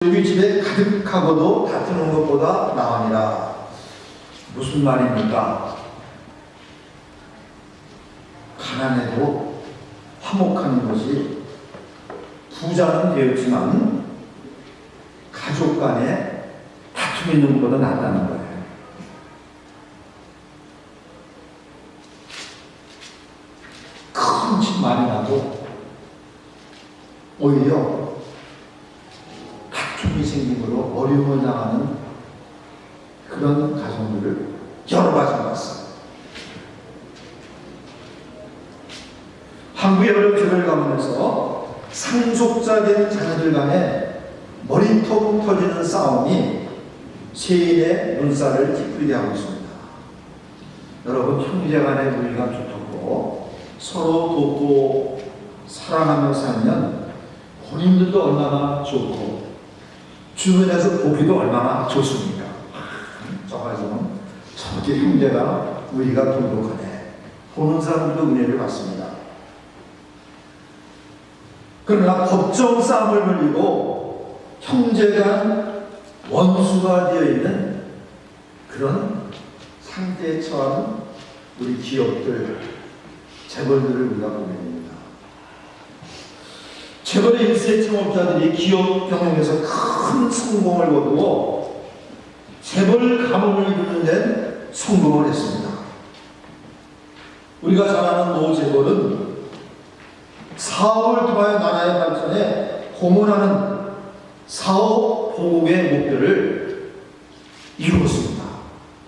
우리 집에 가득하고도 다투는 것보다 나으니라. 무슨 말입니까? 가난해도 화목하는 것이, 부자는 되었지만 가족 간에 다툼이 있는 것보다 낫다는 거예요. 큰 집 많이 나도 오히려 다툼이 생기므로 어려움을 당하는 그런 가정들을 여러 가지 봤어요. 한국의 어려운 교회를 가면서 상속자된 자녀들 간에 머리통 터지는 싸움이 세인의 눈살을 찌푸리게 하고 있습니다. 여러분, 형제 간의 우애가 좋고 서로 돕고 사랑하며 살면 본인들도 얼마나 좋고 주변에서 보기도 얼마나 좋습니까? 정말 저렇게 형제가 우리가 돈독하네. 보는 사람들도 은혜를 받습니다. 그러나 법정 싸움을 벌이고 형제간 원수가 되어 있는 그런 상태에 처한 우리 기업들, 재벌들을 우리가 보게 됩니다. 재벌의 1세 창업자들이 기업 경영에서 큰 성공을 거두고 재벌 가문을 이루는 데는 성공을 했습니다. 우리가 잘 아는 노 재벌은 사업을 통하여 나라의 발전에 공헌하는 사업 보국의 목표를 이루었습니다.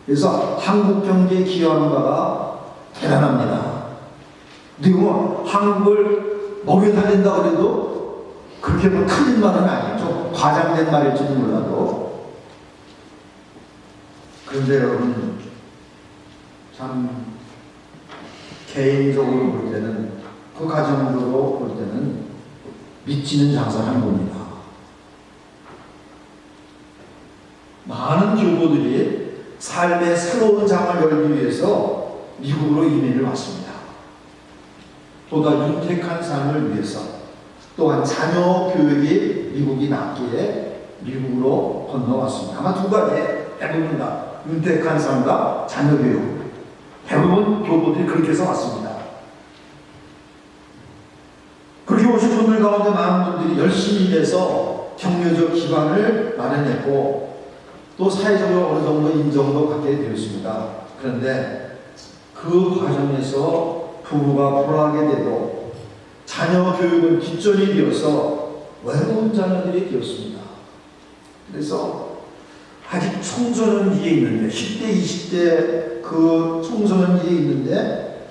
그래서 한국 경제에 기여하는 바가 대단합니다. 그리고 한국을 먹여 살린다고 해도 그렇게 틀린 말은 아니죠. 과장된 말일지도 몰라도. 그런데 여러분, 참 개인적으로 볼 때는, 그 가정으로 볼 때는 미치는 장사를 한 겁니다. 많은 교포들이 삶의 새로운 장을 열기 위해서 미국으로 이민을 왔습니다. 보다 윤택한 삶을 위해서, 또한 자녀 교육이 미국이 낫기에 미국으로 건너왔습니다. 아마 두 가지, 대부분 다 윤택한 삶과 자녀 교육. 대부분 교포들이 그렇게 해서 왔습니다. 그렇게 오신 분들 가운데 많은 분들이 열심히 일해서 경제적 기반을 마련했고 또 사회적으로 어느 정도 인정도 받게 되었습니다. 그런데 그 과정에서 부부가 불화하게 되고 자녀 교육은 뒷전이 되어서 외로운 자녀들이 되었습니다. 그래서 아직 청소년기에 있는데, 10대, 20대 그 청소년기에 있는데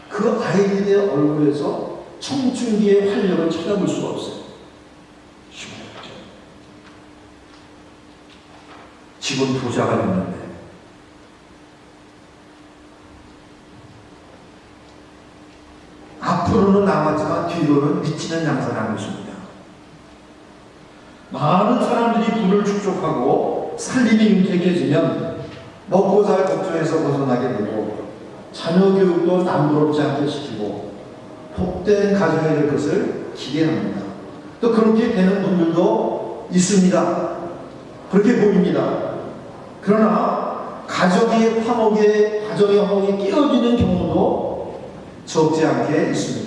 그 아이들의 얼굴에서 청춘기의 활력을 찾아볼 수가 없어요. 집은 부자가 됐는데 앞으로는 남았지만 뒤로는 미치는 장사를 하는 것입니다. 많은 사람들이 부를 축적하고 살림이 윤택해지면 먹고 살 걱정에서 벗어나게 되고 자녀 교육도 남부럽지 않게 시키고 복된 가정이 될 것을 기대합니다. 또 그렇게 되는 분들도 있습니다. 그렇게 보입니다. 그러나 가정의 화목에 깨어지는 경우도 적지 않게 있습니다.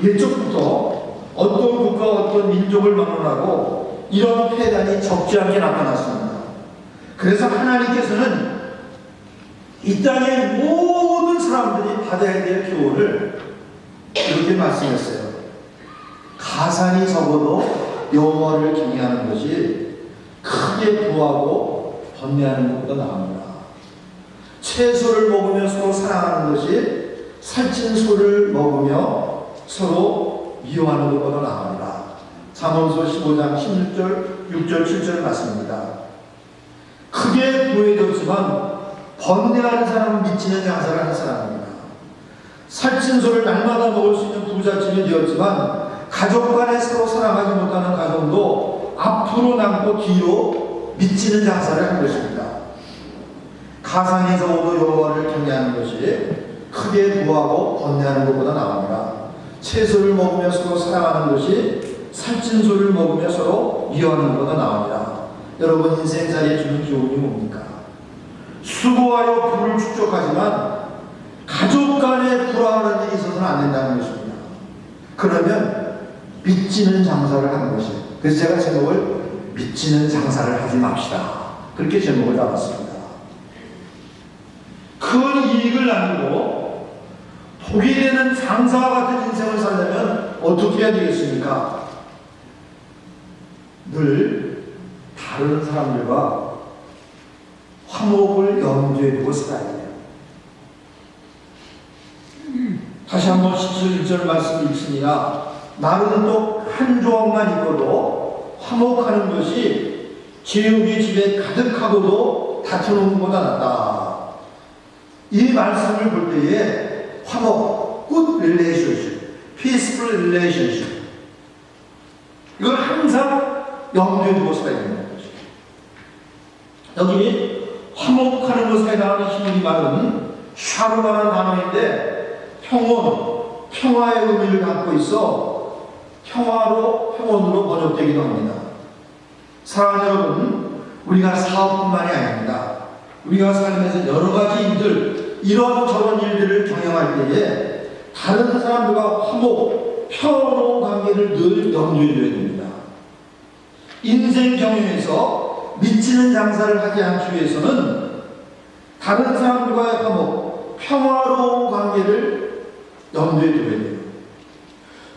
예적부터 어떤 국가, 어떤 민족을 막론하고 이런 폐단이 적지 않게 나타났습니다. 그래서 하나님께서는 이 땅의 모든 사람들이 받아야 될 교훈을 이렇게 말씀했어요. 가산이 적어도 여호와를 경외하는 것이 크게 부하고 번뇌하는 것보다 나옵니다. 채소를 먹으며 서로 사랑하는 것이 살찐 소를 먹으며 서로 미워하는 것보다 나옵니다. 잠언서 15장 16절, 6절, 7절 말씀입니다. 크게 부해졌지만 번뇌하는 사람은 미치는 장사를 하는 사람입니다. 살찐 소를 날마다 먹을 수 있는 부잣집이 되었지만 가족 간에 서로 사랑하지 못하는 가정도 앞으로 남고 뒤로 미치는 장사를 한 것입니다. 가산이 적어도 여호와를 경외하는 것이 크게 부하고 번뇌하는 것보다 나옵니다. 채소를 먹으며 서로 사랑하는 것이 살찐 소를 먹으며 서로 미워하는 것보다 나으니라. 여러분 인생살이에 주는 교훈이 뭡니까? 수고하여 부를 축적하지만 가족 간에 불화하는 일이 있어서는 안 된다는 것입니다. 그러면 빚지는 장사를 하는 것이에요. 그래서 제가 제목을 빚지는 장사를 하지 맙시다. 그렇게 제목을 잡았습니다. 큰 이익을 나누고 복이 되는 장사와 같은 인생을 살려면 어떻게 해야 되겠습니까? 늘 다른 사람들과 화목을 염두에 두고 살아야 돼요. 다시 한번 17, 1절 말씀을 읽습니다. 나는 또 한 조각만 있고도 화목하는 것이 제육의 집에 가득하고도 다투는 것보다 낫다. 이 말씀을 볼 때에 화목, good relationship, peaceful relationship, 이걸 항상 염두에 두고 살아야 된다는 거죠. 여기 화목하는 것에 해당하는 히브리 말은 샤르마라는 단어인데 평화의 의미를 갖고 있어 평원으로 번역되기도 합니다. 사랑하는 여러분, 우리가 사업뿐만이 아닙니다. 우리가 살면서 여러 가지 일들, 이런저런 일들을 경영할 때에 다른 사람들과 화목, 평화로운 관계를 늘 염두에 둬야 됩니다. 인생 경영에서 미치는 장사를 하지 않기 위해서는 다른 사람들과의 화목, 평화로운 관계를 염두에 둬야 돼요.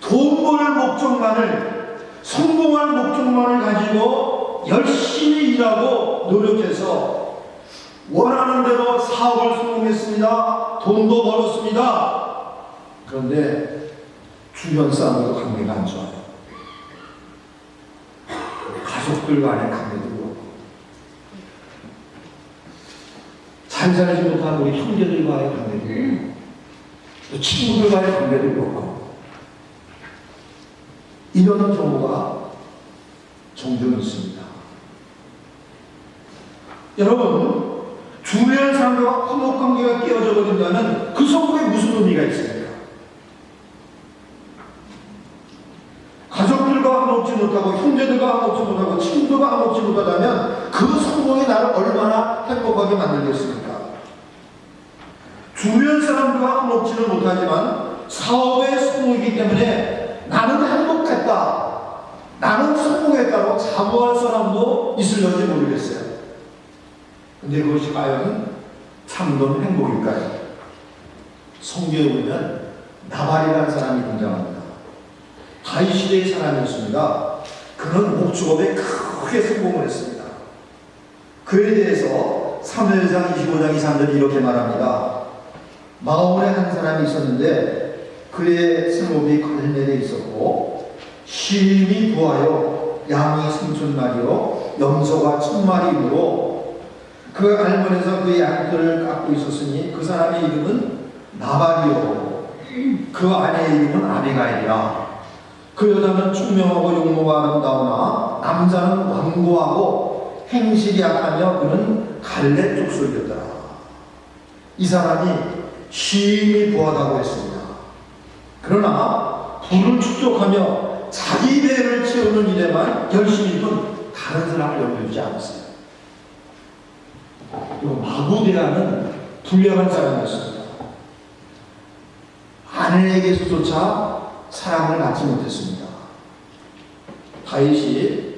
돈 벌 목적만을, 성공할 목적만을 가지고 열심히 일하고 노력해서 원하는 대로 사업을 성공했습니다. 돈도 벌었습니다. 그런데 주변 사람들과 관계가 안 좋아요. 가족들 간의 관계도 그렇고, 잘 살지 못한 우리 형제들과의 관계도 그렇고, 또 친구들과의 관계도 그렇고, 이런 경우가 종종 있습니다. 여러분, 주변 사람들과 화목 관계가 깨어져 버린다면 그 속에 무슨 의미가 있습니까? 가족들과 화목지 못하고, 형제들과 화목지 못하고, 친구들과 화목지 못하다면 그 성공이 나를 얼마나 행복하게 만들겠습니까? 주변 사람들과 화목지는 못하지만 사업의 성공이기 때문에 나는 행복했다, 나는 성공했다고 자부할 사람도 있을런지 모르겠어요. 근데 그것이 과연 참된 행복일까요? 성경에 보면 나발이라는 사람이 등장합니다. 다윗 시대의 사람이었습니다. 그는 목축업에 크게 성공을 했습니다. 그에 대해서 사무엘상 25장 2~3절이 이렇게 말합니다. 마온에 한 사람이 있었는데 그의 생업이 갈멜에 있었고 시임이 부하여 양이 3,000마리요 염소가 1,000마리이므로 그가 갈멜에서 그의 양들을 깎고 있었으니 그 사람의 이름은 나발이요 그 아내의 이름은 아비가일이라. 그 여자는 총명하고 용모가 아름다우나 남자는 완고하고 행실이 약하며 그는 갈렙 족속이었더라. 이 사람이 시임이 부하다고 했습니다. 그러나 부를 축적하며 자기 배를 채우는 일에만 열심히 둔 다른 사람을 염두두지 않았어요. 그리고 마구대하는 불량한 사람이었습니다. 아내에게서조차 사랑을 받지 못했습니다. 다윗이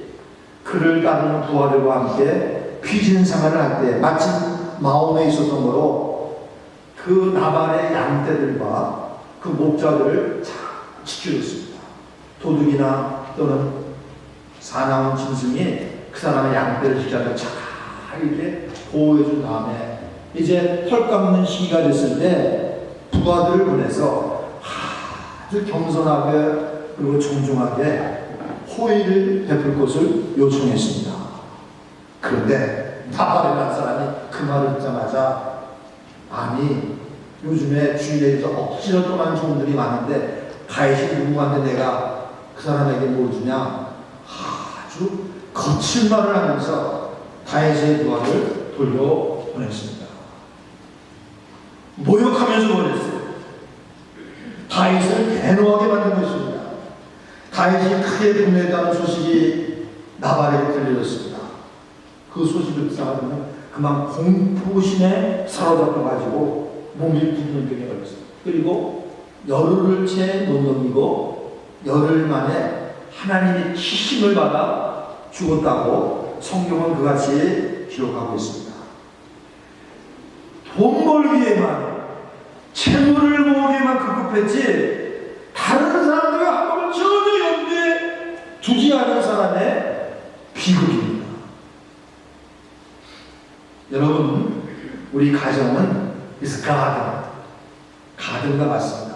그를 따르는 부하들과 함께 피진 생활을 할 때 마침 마온에 있었던 거로 그 나발의 양떼들과 그 목자들을 잘 지켜줬습니다. 도둑이나 또는 사나운 짐승이 그 사람의 양떼를 지켜서 잘 이렇게 보호해준 다음에 이제 털 깎는 시기가 됐을 때 부하들을 보내서 아주 겸손하게 그리고 정중하게 호의를 베풀 것을 요청했습니다. 그런데 나발이라는 사람이 그 말을 듣자마자 아니 요즘에 주위에서 억지로 떠난 종들이 많은데 다윗이 누구한테 내가 그 사람에게 뭘 주냐 아주 거친 말을 하면서 다윗의 부하를 돌려보냈습니다. 모욕하면서 보냈어요. 다윗을 대노하게 만든 것입니다. 다윗이 크게 분노했다는 소식이 나발에게 들려졌습니다. 그 소식을 듣자마자 그만 공포심에 사로잡혀가지고 몸이 붓는 병에 걸렸습니다. 그리고 열흘을 채 못 넘기고 열흘 만에 하나님의 희심을 받아 죽었다고 성경은 그같이 기록하고 있습니다. 돈 벌기에만, 채무를 모으기에만 급급했지 다른 사람들과 한번 전혀 염두에 두지 않은 사람의 비극입니다. 여러분, 우리 가정은 is garden, 가든과 같습니다.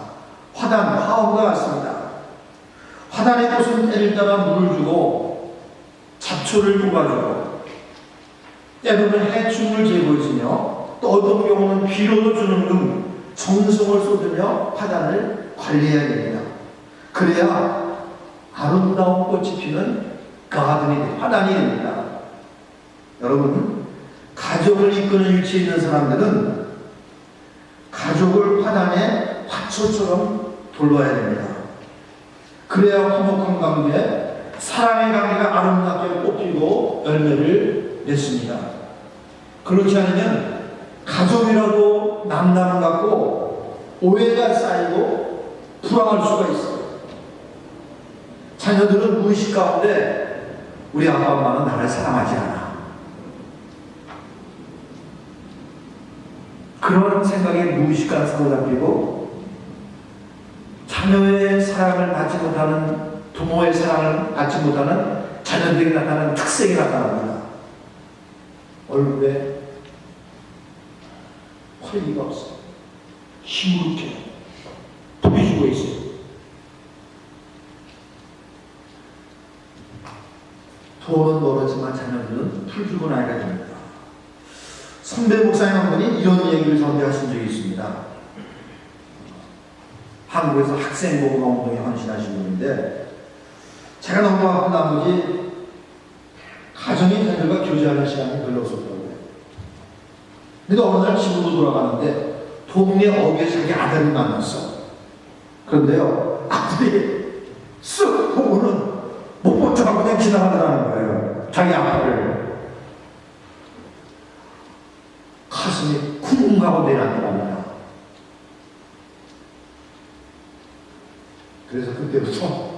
화단, 화원과 같습니다. 화단의 꽃은 때를 따라 물을 주고 잡초를 뽑아주고 때로는 해충을 제거해주며 또 어떤 경우는 비료도 주는 등 정성을 쏟으며 화단을 관리해야 됩니다. 그래야 아름다운 꽃이 피는 가든이, 화단이 됩니다. 여러분, 가족을 이끄는 위치에 있는 사람들은 가족을 화단의 화초처럼 돌봐야 됩니다. 그래야 화목한 관계, 사랑의 관계가 아름답게 꽃피고 열매를 맺습니다. 그렇지 않으면 가족이라도 남남 같고 오해가 쌓이고 불안할 수가 있어요. 자녀들은 무의식 가운데 우리 아빠 엄마는 나를 사랑하지 않아, 그런 생각에 무의식간 사로잡히고 자녀의 사랑을 받지 못하는, 부모의 사랑을 받지 못하는 자녀들에게 나타나는 특색이 나타납니다. 얼굴에 활기가 없어, 시무룩해, 부비주고 있어요. 돈은 멀었지만 자녀들은 풀주고 나이가 됩니다. 선배 목사님 한 분이 이런 얘기를 저한테 하신 적이 있습니다. 한국에서 학생보호가 운동에 헌신하신 분인데, 제가 너무 아픈 나머지 가정의 자녀가 교제하는 시간이 별로 없었더라고요. 근데 어느 날 집으로 돌아가는데 동네 어귀에 자기 아들을 만났어. 그런데요, 아들이 쓱 보고는 못 본 척하고 그냥 지나가더라는 거예요. 자기 아빠를. 가슴이 쿵 하고 내려앉더랍니다. 그래서 그때부터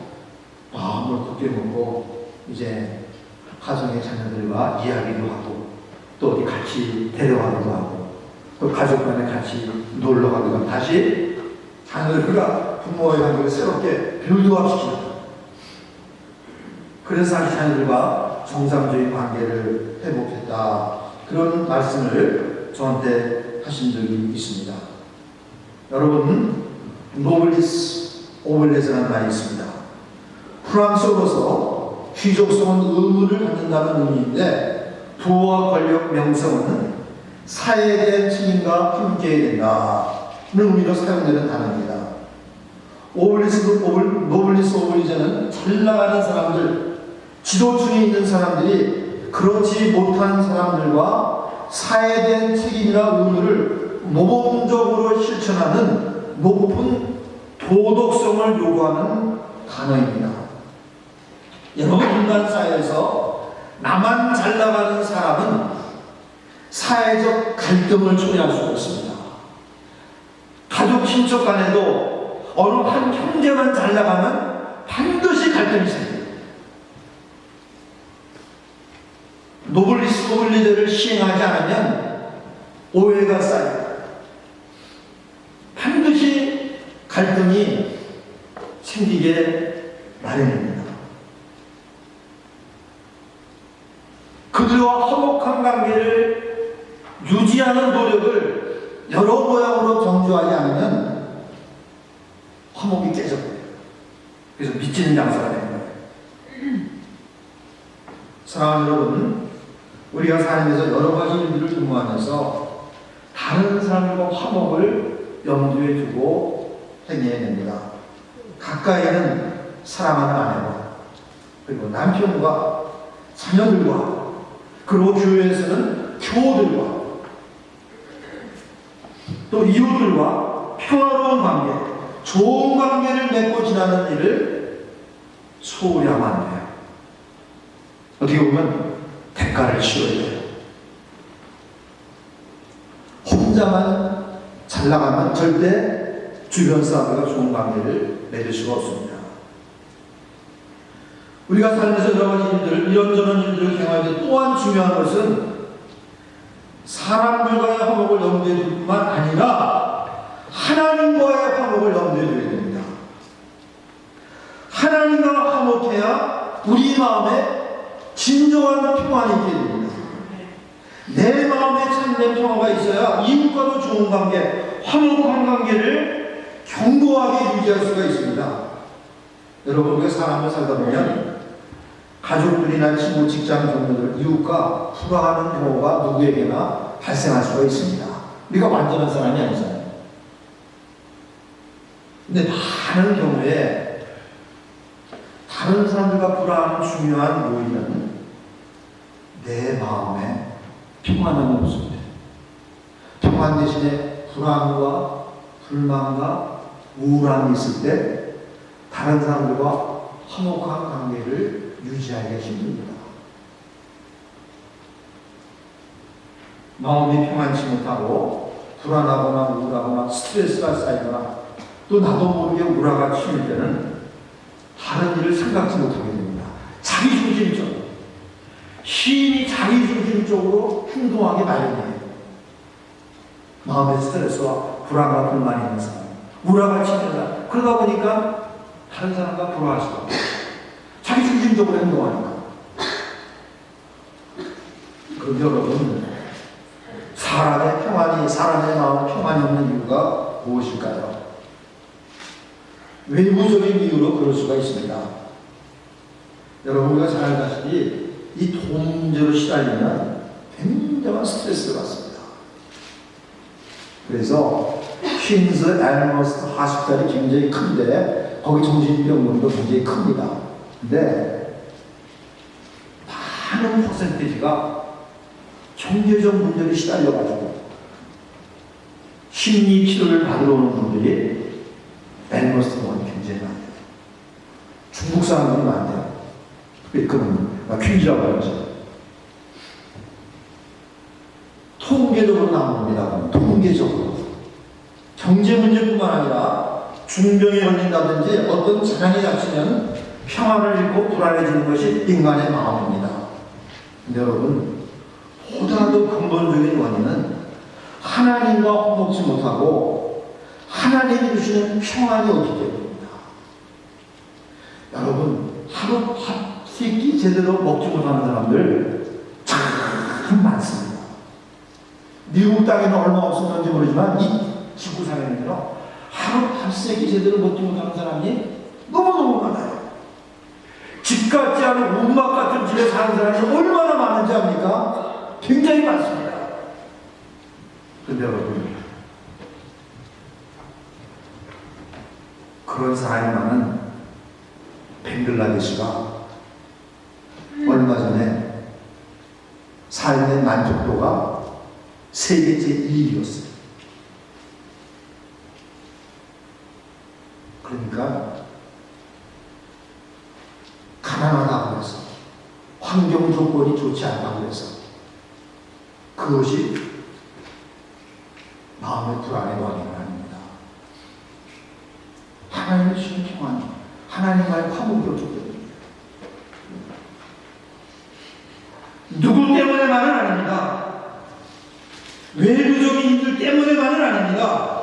마음을 굳게 먹고 이제 가정의 자녀들과 이야기도 하고 또 어디 같이 데려가기도 하고 또 가족 간에 같이 놀러 가기도 하고 다시 자녀들과 부모의 관계를 새롭게 빌드업시키는, 그래서 다시 자녀들과 정상적인 관계를 회복했다, 그런 말씀을 저한테 하신 적이 있습니다. 여러분, 노블리스 오벨렛이라는 말이 있습니다. 프랑스어로서 귀족성은 의무를 갖는다는 의미인데 부와 권력, 명성은 사회에 대한 책임과 함께해야 된다는 의미로 사용되는 단어입니다. 노블리스 오블리제는 잘 나가는 사람들, 지도층에 있는 사람들이 그렇지 못한 사람들과 사회에 대한 책임이나 의무를 모범적으로 실천하는 높은 도덕성을 요구하는 단어입니다. 여러분, 인간 사회에서 나만 잘 나가는 사람은 사회적 갈등을 초래할 수가 있습니다. 가족 친척 간에도 어느 한 형제만 잘 나가면 반드시 갈등이 생겨요. 노블리스 오블리제를 시행하지 않으면 오해가 쌓여요. 반드시 갈등이 생기게 마련입니다. 그들과 화목한 관계를 유지하는 노력을 여러 모양으로 경주하지 않으면 화목이 깨져버려요. 그래서 미치는 장사가 되는 거예요. 사랑하는 여러분, 우리가 삶에서 여러 가지 일들을 도모하면서 다른 사람과 화목을 염두에 두고 행해야 됩니다. 가까이는 사랑하는 아내와 그리고 남편과 자녀들과 그리고 교회에서는 교우들과 또 이웃들과 평화로운 관계, 좋은 관계를 맺고 지나는 일을 소홀히 하면 안 돼요. 어떻게 보면 대가를 치러야 돼요. 혼자만 잘 나가면 절대 주변 사람들과 좋은 관계를 맺을 수가 없습니다. 우리가 살면서 여러 가지 일들, 이런저런 일들을 경험하는데 또한 중요한 것은 사람들과의 화목을 염두에 둘 뿐만 아니라 하나님과의 화목을 염두에 둬야 됩니다. 하나님과 화목해야 우리 마음에 진정한 평안이 있게 됩니다. 내 마음에 참된 평화가 있어야 이웃과도 좋은 관계, 화목한 관계를 견고하게 유지할 수가 있습니다. 여러분, 우리가 사람을 살다 보면 가족들이나 친구, 직장 동료들, 이웃과 불화하는 경우가 누구에게나 발생할 수가 있습니다. 우리가 완전한 사람이 아니잖아요. 근데 많은 경우에 다른 사람들과 불화하는 중요한 요인은 내 마음에 평안함이 없습니다. 평안 대신에 불안과 불만과 우울함이 있을 때 다른 사람들과 화목한 관계를 유지하기가 힘듭니다. 마음이 평안치 못하고 불안하거나 우울하거나 스트레스가 쌓이거나 또 나도 모르게 우라가 치밀 때는 다른 일을 생각지 못하게 됩니다. 자기중심적. 시인이 자기중심적으로 행동하기 마련이에요. 마음의 스트레스와 불안과 불만이 있는 사람, 우라가 치밀다. 그러다 보니까 다른 사람과 불화할 수가 없어요. 자기중심적으로 행동하니까. 그럼 여러분, 사람의 마음에 평안이 없는 이유가 무엇일까요? 외부적인 이유로 그럴 수가 있습니다. 여러분, 우리가 잘 알다시피 이 돈 문제로 시달리면 굉장한 스트레스를 받습니다. 그래서 퀸즈 앨머스트 하스피탈이 굉장히 큰데 거기 정신병원도 굉장히 큽니다. 근데 많은 퍼센티지가 경제적 문제로 시달려가지고 심리 치료를 받으러 오는 분들이 앨머스트 병원이 굉장히 많아요. 중국 사람들이 많대요. 그럼 퀸즈라고 하죠. 통계적으로 나옵니다. 통계적으로 경제 문제뿐만 아니라 중병에 걸린다든지 어떤 재난이 닥치면 평안을 잃고 불안해지는 것이 인간의 마음입니다. 근데 여러분, 보다도 근본적인 원인은 하나님과 화목지 못하고 하나님이 주시는 평안이 없기 때문입니다. 여러분, 하루 한 끼 제대로 먹지 못하는 사람들 참 많습니다. 미국 땅에는 얼마 없었는지 모르지만 이 지구상에는요, 하루 한 끼 제대로 먹지 못하는 사람이 너무너무 많아요. 집 같지 않은 운막 같은 집에 사는 사람이 얼마나 많은지 압니까? 굉장히 많습니다. 근데 여러분, 그런 사람이 많은 벵글라데시가 얼마 전에 삶의 만족도가 세계 제2위였어요. 그러니까 가난하다고 해서 환경 조건이 좋지 않다고 해서 그것이 마음의 불안의 원인은 아닙니다. 하나님의 주신 평안, 하나님과의 화목이 없기 때문입니다. 누구 때문에만은 아닙니다. 외부적인 일들 때문에만은 아닙니다.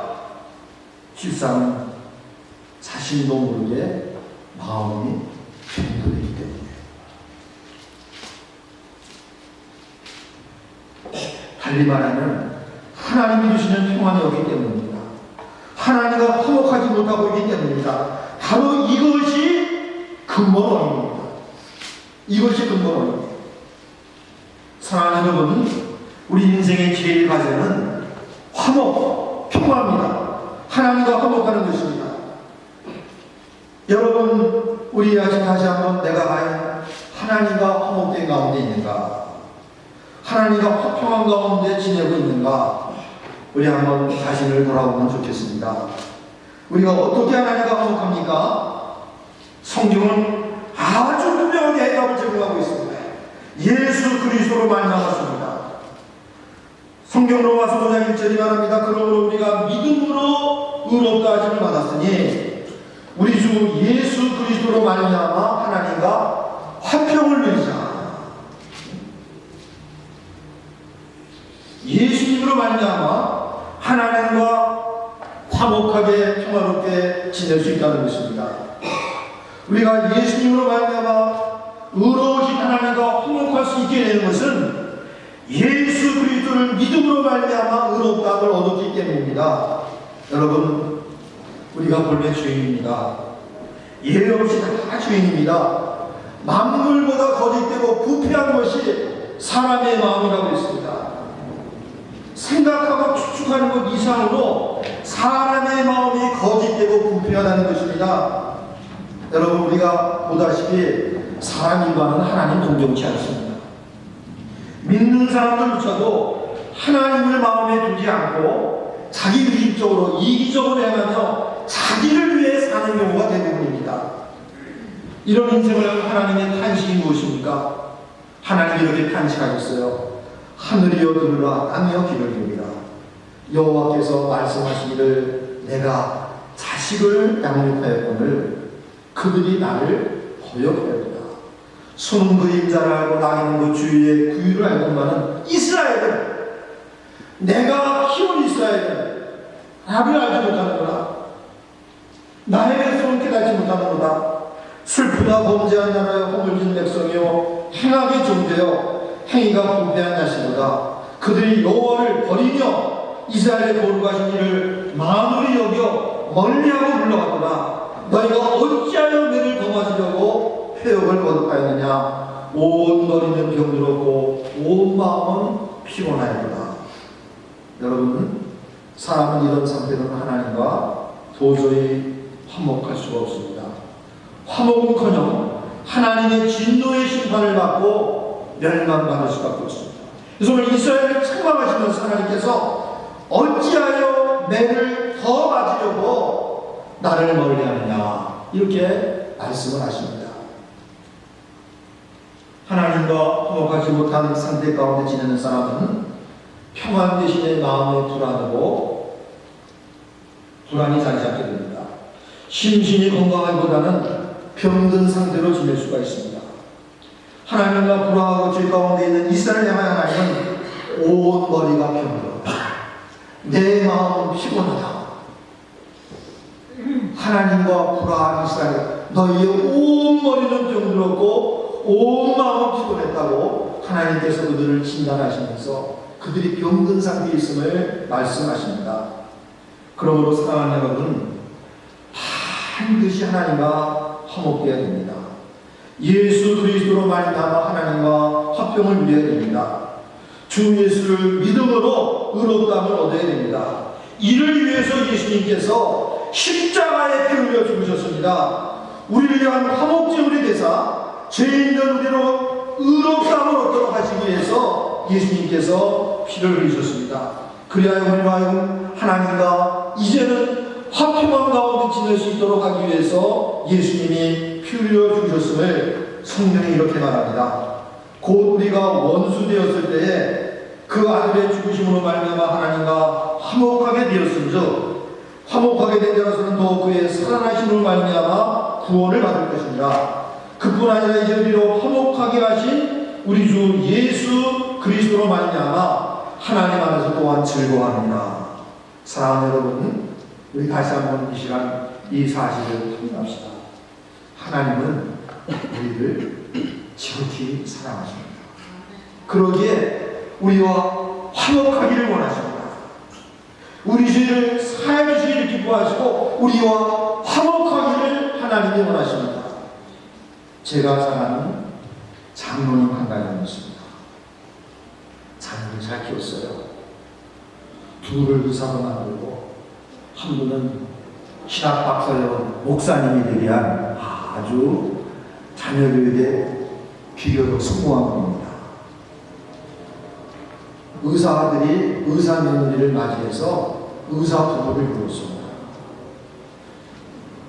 실상 자신도 모르게 마음이 흔들리기 때문에. 달리 말하면 하나님이 주시는 평안이 없기 때문입니다. 하나님과 화목하지 못하고 있기 때문입니다. 바로 이것이 근본원입니다. 이것이 근본원입니다. 사랑하는 여러분, 우리 인생의 제일 과제는 화목, 평화입니다. 하나님과 화목하는 것입니다. 여러분, 우리 아직 다시 한번 내가 과연 하나님과 화목된 가운데 있는가? 하나님과 평안 가운데 지내고 있는가? 우리 한번 자신을 돌아보면 좋겠습니다. 우리가 어떻게 하나님과 화목합니까? 성경은 아주 분명하게 해답을 제공하고 있습니다. 예수 그리스도로 말미암았습니다. 성경 로마서 5장 1절이 말합니다. 그러므로 우리가 믿음으로 의롭다 하심을 받았으니 우리 주 예수 그리스도로 말미암아 하나님과 화평을 누리자. 예수님으로 말미암아 하나님과 화목하게 평화롭게 지낼 수 있다는 것입니다. 우리가 예수님으로 말미암아 의로우신 하나님과 화목할 수 있게 되는 것은 예수 그리스도를 믿음으로 말미암아 의롭다함을 얻었기 때문입니다. 여러분, 우리가 본래 죄인입니다. 예외 없이 다 죄인입니다. 만물보다 거짓되고 부패한 것이 사람의 마음이라고 했습니다. 생각하고 추측하는 것 이상으로 사람의 마음이 거짓되고 부패하다는 것입니다. 여러분, 우리가 보다시피 사람 일반은 하나님 동정치 않습니다. 믿는 사람들조차도 하나님을 마음에 두지 않고 자기 중심적으로 이기적으로 행하며 자기를 위해 사는 경우가 대부분입니다. 이런 인생을 하나님의 탄식이 무엇입니까? 하나님이 이렇게 탄식하셨어요. 하늘이여 들으라, 땅이여 귀를 기울이라. 여호와께서 말씀하시기를 내가 자식을 양육하였거늘 그들이 나를 거역하였도다. 숨은 그림자를 알고 나이는 그 주위의 구유를 알고만은 이스라엘은, 내가 키운 이스라엘은 나를 알지 못하는구나. 나의 백성은 깨닫지 못하는구나. 슬프다 범죄한 나라여 허물진 백성이요 행하게 존재여 행위가 부패한 자식보다 그들이 여호와를 버리며 이스라엘의 거룩하신 이를 만홀히 여겨 멀리하고 물러갔구나. 너희가 어찌하여 매를 범하시려고 회역을 거듭하였느냐. 온 머리는 병들었고 온 마음은 피곤하였구나. 여러분, 사람은 이런 상태로는 하나님과 도저히 화목할 수가 없습니다. 화목은커녕 하나님의 진노의 심판을 받고 멸망받을 수밖에 없습니다. 그래서 오늘 이스라엘을 책망하시면서 하나님께서 어찌하여 매를 더 맞으려고 나를 멀리하느냐, 이렇게 말씀을 하십니다. 하나님과 화목하지 못한 상태 가운데 지내는 사람은 평안 대신에 마음의 불안이 자리 잡게 됩니다. 심신이 건강하기보다는 병든 상태로 지낼 수가 있습니다. 하나님과 불화하고 죄 가운데 있는 이스라엘을 향한 하나님은 온 머리가 병들었다. 내 마음은 피곤하다. 하나님과 불화한 이스라엘, 너희의 온 머리는 병들었고 온 마음은 피곤했다고 하나님께서 그들을 진단하시면서 그들이 병든 상태에 있음을 말씀하십니다. 그러므로 사랑하는 여러분, 반드시 하나님과 화목되어야 됩니다. 예수 그리스도로 말미암아 하나님과 화평을 누려야 됩니다. 주 예수를 믿음으로 의롭다함을 얻어야 됩니다. 이를 위해서 예수님께서 십자가에 피 흘려 죽으셨습니다. 우리를 위한 화목제물이 되사 죄 있는 우리로 의롭다함을 얻도록 하시기 위해서 예수님께서 피를 흘리셨습니다. 그리하여 우리로 하여금 하나님과 이제는 화평한 가운데 지낼 수 있도록 하기 위해서 예수님이 피 흘려 주셨음을 성경이 이렇게 말합니다. 곧 우리가 원수 되었을 때에 그 아들의 죽으심으로 말미암아 하나님과 화목하게 되었은즉 화목하게 된 자로서는 더 그의 살아나심으로 말미암아 구원을 받을 것입니다. 그뿐 아니라 이제 우리로 화목하게 하신 우리 주 예수 그리스도로 말미암아 하나님 안에서 또한 즐거워합니다. 사랑하는 여러분, 우리 다시 한번 이 시간 이 사실을 확인합시다. 하나님은 우리를 지극히 사랑하십니다. 그러기에 우리와 화목하기를 원하십니다. 우리 죄를 사해 주시기를 기뻐하시고 우리와 화목하기를 하나님이 원하십니다. 제가 사랑하는 장로님 한 가지는 있습니다. 장로를 잘 키웠어요. 둘을 의사로 만들고 한 분은 신학 박사여 목사님이 되게 한 아주 자녀교육에 비교적 성공한 분입니다. 의사들이 의사 며느리를 맞이해서 의사 부부를 이루었습니다.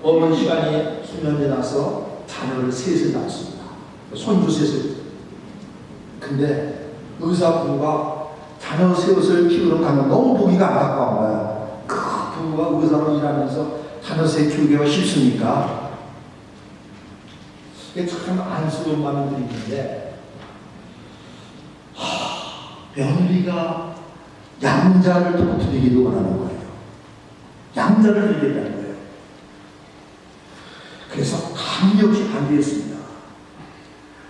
어느 시간이 수년 지나서 자녀를 셋을 낳았습니다. 손주 셋을. 근데 의사 부부가 자녀 셋을 키우는 가면 너무 보기가 안타까운 거야. 그 부부가 의사로 일하면서 자녀 셋 키우기가 쉽습니까? 이게 참 안쓰러운 마음이 들리는데, 며느리가 양자를 터뜨리기를 원하는 거예요. 양자를 드리겠다는 거예요. 그래서 강력히 반대했습니다.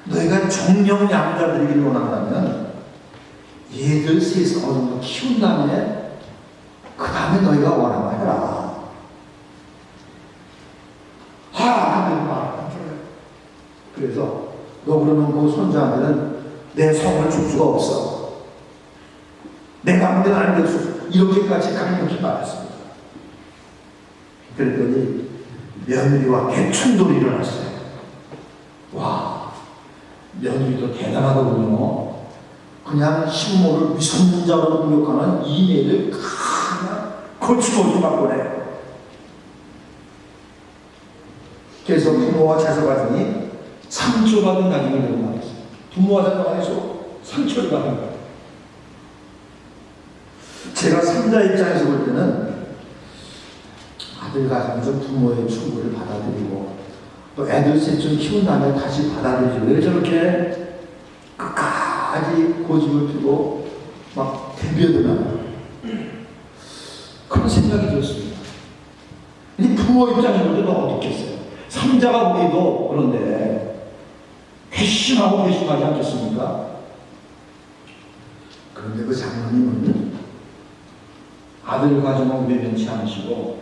너희가 정령 양자 드리기를 원한다면 얘들 셋을 어느 정도 키운 다음에 그 다음에 너희가 원하면 해라. 그래서 너 그러면 그 손자한테는 내 성을 줄 수가 없어. 내가 아무데나 안 될 수 없어. 이렇게까지 강력히 말했습니다. 그랬더니 며느리와 대충돌이 일어났어요. 와, 며느리도 대단하더군요. 그냥 식모를 위선자로 공격하는 이메일을 그냥 거침없이 바꾸네요. 그래서 부모와 자서가더니 상처받은 나중을 내고 말했어요. 부모와 자서가에서 상처를 받은 거예요. 제가 삼자 입장에서 볼 때는 아들 가정에서 부모의 충고를 받아들이고 또 애들 셋좀 키운 다음에 다시 받아들이고 왜 저렇게 끝까지 고집을 피고 막 대비하더나 그런 생각이 들었습니다. 이 부모 입장에 볼 때는 어떻겠어요? 삼자가 보기도 그런데 괘씸하고 괘씸하지 않겠습니까? 그런데 그 장로님은 아들 가정을 외면치 않으시고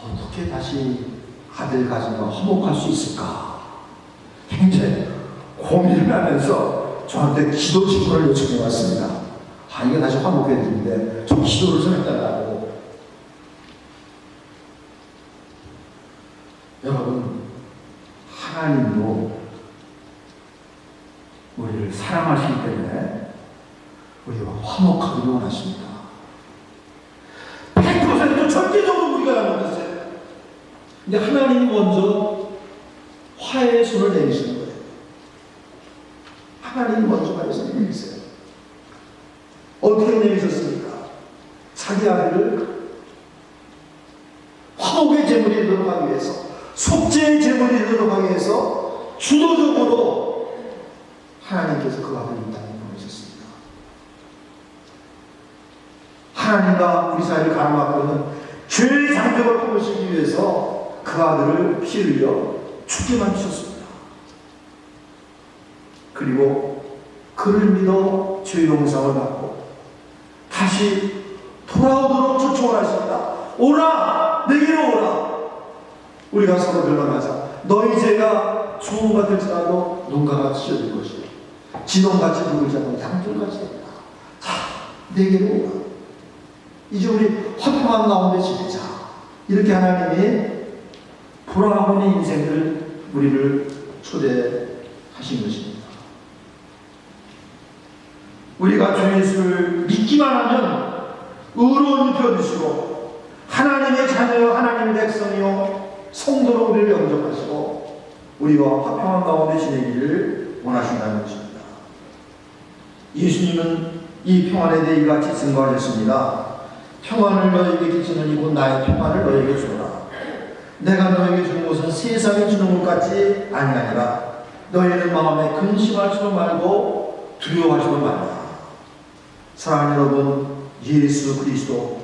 어떻게 다시 아들 가정과 화목할 수 있을까 굉장히 고민을 하면서 저한테 기도 친구를 요청해 왔습니다. 이게 다시 화목해야 되는데 좀 기도를 좀 해달라고. 여러분, 하나님도 우리를 사랑하시기 때문에 우리가 화목하기를 원하십니다. 100% 절대적으로 우리가 잘못했어요. 근데 하나님이 먼저 화해의 손을 내미시는 거예요. 하나님이 먼저 화해의 손을 내미세요. 어떻게 내미셨습니까? 자기 아들을 화목의 제물이 되도록 하기 위해서, 속죄의 제물이 되도록 하기 위해서 주도적으로 하나님께서 그 아들을 이 땅에 보내셨습니다. 하나님과 우리 사이를 가로막고 있는 죄의 장벽을 풀으시기 위해서 그 아들을 피 흘려 죽게만 주셨습니다. 그리고 그를 믿어 죄 용서를 받고 다시 돌아오도록 초청을 하십니다. 오라! 내게로 오라! 우리가 서로 변론하자. 너희 죄가 주홍 같을지라도 눈과 같이 젖을 것이요 진홍같이 붉을지 않고 양털같이 됩니다. 자, 내게로 오라. 이제 우리 화평한 가운데 지내자. 이렇게 하나님이 불화하는 인생을 우리를 초대하신 것입니다. 우리가 주 예수를 믿기만 하면 의로운 표 주시고 하나님의 자녀요 하나님의 백성이요 성도로 우리를 영접하시고 우리와 화평한 가운데 지내기를 원하신다는 것입니다. 예수님은 이 평안에 대해 이같이 증거하셨습니다. 평안을 너에게 끼치는 이곳 나의 평안을 너에게 주노라. 내가 너에게 주는 것은 세상이 주는 것 같지 아니하니라. 너희는 마음에 근심하지도 말고 두려워하지도 말라. 사랑하는 여러분, 예수 그리스도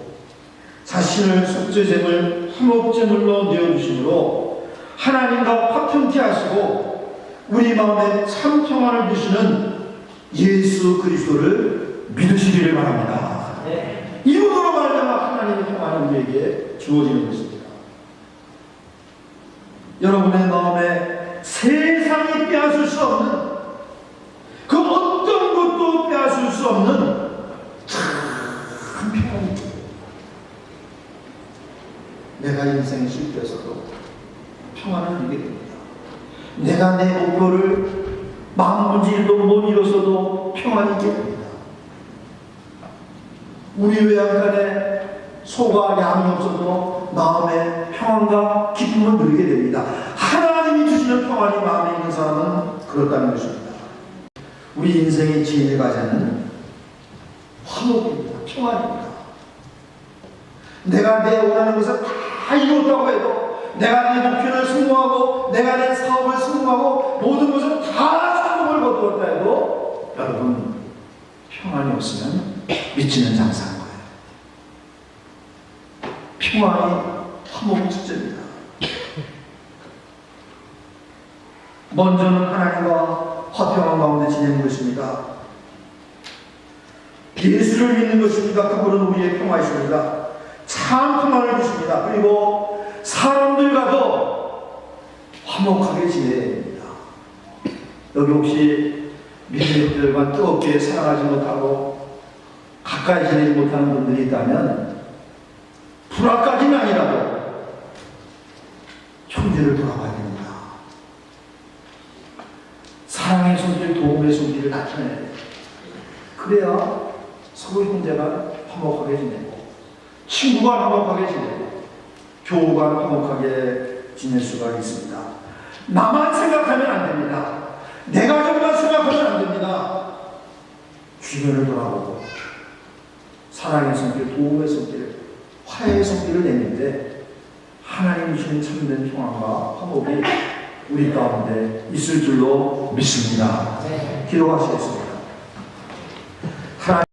자신을 속죄제물 화목제물로 내어주심으로 하나님과 화평케 하시고 우리 마음에 참 평안을 주시는 예수 그리스도를 믿으시기를 바랍니다. 네. 이분으로 말하면 하나님의 평안이 우리에게 주어지는 것입니다. 여러분의 마음에 세상이 빼앗을 수 없는 그 어떤 것도 빼앗을 수 없는 참 평안이 있습니다. 내가 인생이 실패해서도 평안을 누리게 됩니다. 내가 내 목표를 마음문지도 못 이뤘어도 평안이 있게 됩니다. 우리 외양간에 소가 양이 없어도 마음의 평안과 기쁨을 누리게 됩니다. 하나님이 주시는 평안이 마음에 있는 사람은 그렇다는 것입니다. 우리 인생의 진리 과제는 화목입니다. 평안입니다. 내가 내 원하는 것을 다 이뤘다고 해도, 내가 내 목표를 성공하고, 내가 내 사업을 성공하고, 모든 것을 다 성공을 거두었다 해도 여러분 평안이 없으면 미치는 장사인 거예요. 평안이 화목의 첫째입니다. 먼저는 하나님과 화평한 가운데 지내는 것입니다. 예수를 믿는 것입니다. 그분은 우리의 평화이십니다. 참 평안을 주십니다. 그리고 사람들과도 화목하게 지내야 됩니다. 여기 혹시 민족들과 뜨겁게 사랑하지 못하고 가까이 지내지 못하는 분들이 있다면 불화까지는 아니라도 형제를 돌아봐야 됩니다. 사랑의 손길, 도움의 손길을 나타내야 돼요. 그래야 서로 형제가 화목하게 지내고, 친구가 화목하게 지내고, 교우가 화목하게 지낼 수가 있습니다. 나만 생각하면 안 됩니다. 내 가족만 생각하면 안 됩니다. 주변을 돌아보고 사랑의 손길, 도움의 손길, 화해의 손길을 내는데 하나님 주신 참된 평안과 화목이 우리 가운데 있을 줄로 믿습니다. 기도하시겠습니다.